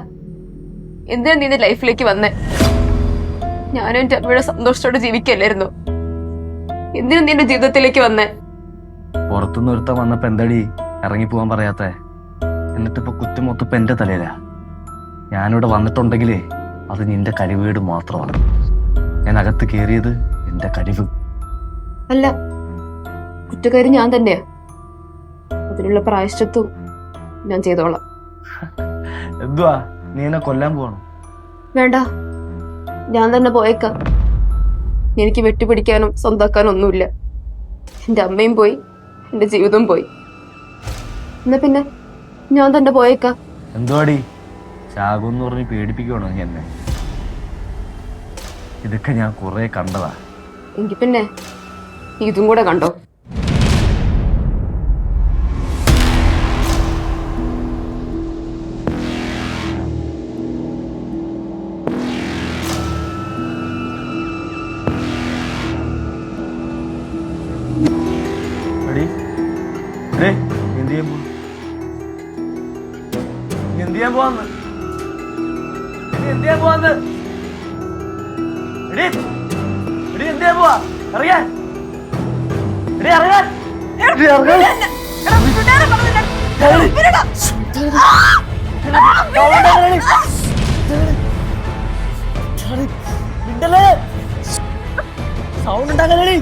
നിന്റെ ലൈഫിലേക്ക് വന്നേ? ഞാനും എന്റെ അമ്മയുടെ സന്തോഷത്തോടെ ജീവിക്കല്ലായിരുന്നു. എന്തിനാ നിന്റെ ജീവിതത്തിലേക്ക് വന്നേ? പുറത്തുനിന്ന് ഒരുത്തം വന്നപ്പോ എന്താടി ഇറങ്ങിപ്പോവാൻ പറയാത്തെ? എന്നിട്ടിപ്പോ കുറ്റം മൊത്തപ്പോ എന്റെ തലയിലാ. ഞാനിവിടെ വന്നിട്ടുണ്ടെങ്കിലേ അത് നിന്റെ കഴിവേട് മാത്രമാണ്. ഞാൻ അകത്ത് കയറിയത് എന്റെ കഴിവ് അല്ല, കുറ്റക്കാരി ഞാൻ തന്നെയാ. അതിനുള്ള പ്രായശ്ചിത്വം ഞാൻ ചെയ്തോളാം. എന്തുവാ നീ എന്നെ കൊല്ലാൻ പോവാണോ? വേണ്ട, ഞാൻ തന്നെ പോയേക്കാം. എനിക്ക് വെട്ടിപ്പിടിക്കാനും സ്വന്തമാക്കാനും ഒന്നുമില്ല. എന്റെ അമ്മയും പോയി, എന്റെ ജീവിതം പോയി. എന്നാ പിന്നെ ഞാൻ തന്നെ പോയേക്കാം. എന്തുവാടി ചാകുന്ന് പറഞ്ഞ് പേടിപ്പിക്കണോ നീ എന്നെ? ഇതൊക്കെ ഞാൻ കുറെ കണ്ടതാ. എങ്കിൽ പിന്നെ ഇതും കൂടെ കണ്ടോ. എടി, എടേ, നീ എന്ത് ചെയ്യാൻ പോവാ? നീ എന്ത് ചെയ്യാൻ പോവാന്ന്? നീ എന്ത് ചെയ്യാൻ പോവാന്ന്? എടി, എടി, എന്ത് ചെയ്യാൻ പോവാ? ഇറങ്ങാൻ. എടി, ഇറങ്ങാൻ. എടി, ഇറങ്ങാൻ. സൗണ്ട് ഉണ്ടാക്കലേ.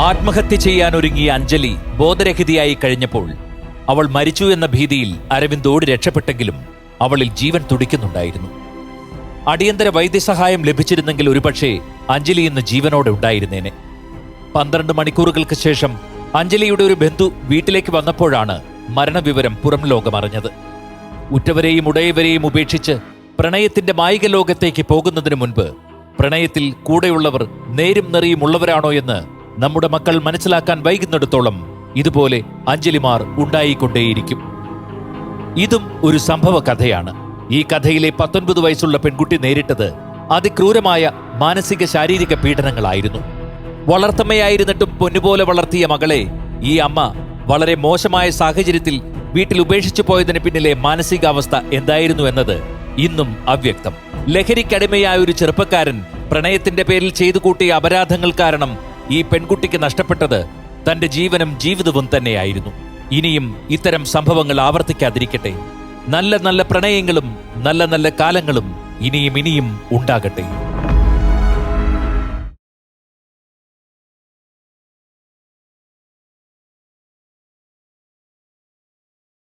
ആത്മഹത്യ ചെയ്യാനൊരുങ്ങിയ അഞ്ജലി ബോധരഹിതയായി കഴിഞ്ഞപ്പോൾ അവൾ മരിച്ചു എന്ന ഭീതിയിൽ അരവിന്ദ് ഓടി രക്ഷപ്പെട്ടെങ്കിലും അവളിൽ ജീവൻ തുടിക്കുന്നുണ്ടായിരുന്നു. അടിയന്തര വൈദ്യസഹായം ലഭിച്ചിരുന്നെങ്കിൽ ഒരുപക്ഷേ അഞ്ജലി ഇന്ന് ജീവനോടെ ഉണ്ടായിരുന്നേനെ. 12 മണിക്കൂറുകൾക്ക് ശേഷം അഞ്ജലിയുടെ ഒരു ബന്ധു വീട്ടിലേക്ക് വന്നപ്പോഴാണ് മരണവിവരം പുറം ലോകമറിഞ്ഞത്. ഉറ്റവരെയും ഉടയവരെയും ഉപേക്ഷിച്ച് പ്രണയത്തിന്റെ മായിക ലോകത്തേക്ക് പോകുന്നതിനു മുൻപ് പ്രണയത്തിൽ കൂടെയുള്ളവർ നേരും നെറിയും ഉള്ളവരാണോ എന്ന് നമ്മുടെ മക്കൾ മനസ്സിലാക്കാൻ വൈകുന്നിടത്തോളം ഇതുപോലെ അഞ്ജലിമാർ ഉണ്ടായിക്കൊണ്ടേയിരിക്കും. ഇതും ഒരു സംഭവ കഥയാണ്. ഈ കഥയിലെ 19 വയസ്സുള്ള പെൺകുട്ടി നേരിട്ടത് അതിക്രൂരമായ മാനസിക ശാരീരിക പീഡനങ്ങളായിരുന്നു. വളർത്തമ്മയായിരുന്നിട്ടും പൊന്നുപോലെ വളർത്തിയ മകളെ ഈ അമ്മ വളരെ മോശമായ സാഹചര്യത്തിൽ വീട്ടിൽ ഉപേക്ഷിച്ചു പോയതിന് പിന്നിലെ മാനസികാവസ്ഥ എന്തായിരുന്നു എന്നത് ഇന്നും അവ്യക്തം. ലഹരിക്കടിമയായ ഒരു ചെറുപ്പക്കാരൻ പ്രണയത്തിന്റെ പേരിൽ ചെയ്തു കൂട്ടിയ അപരാധങ്ങൾ കാരണം ഈ പെൺകുട്ടിക്ക് നഷ്ടപ്പെട്ടത് തന്റെ ജീവനും ജീവിതവും തന്നെയായിരുന്നു. ഇനിയും ഇത്തരം സംഭവങ്ങൾ ആവർത്തിക്കാതിരിക്കട്ടെ. നല്ല നല്ല പ്രണയങ്ങളും നല്ല നല്ല കാലങ്ങളും ഇനിയും ഉണ്ടാകട്ടെ.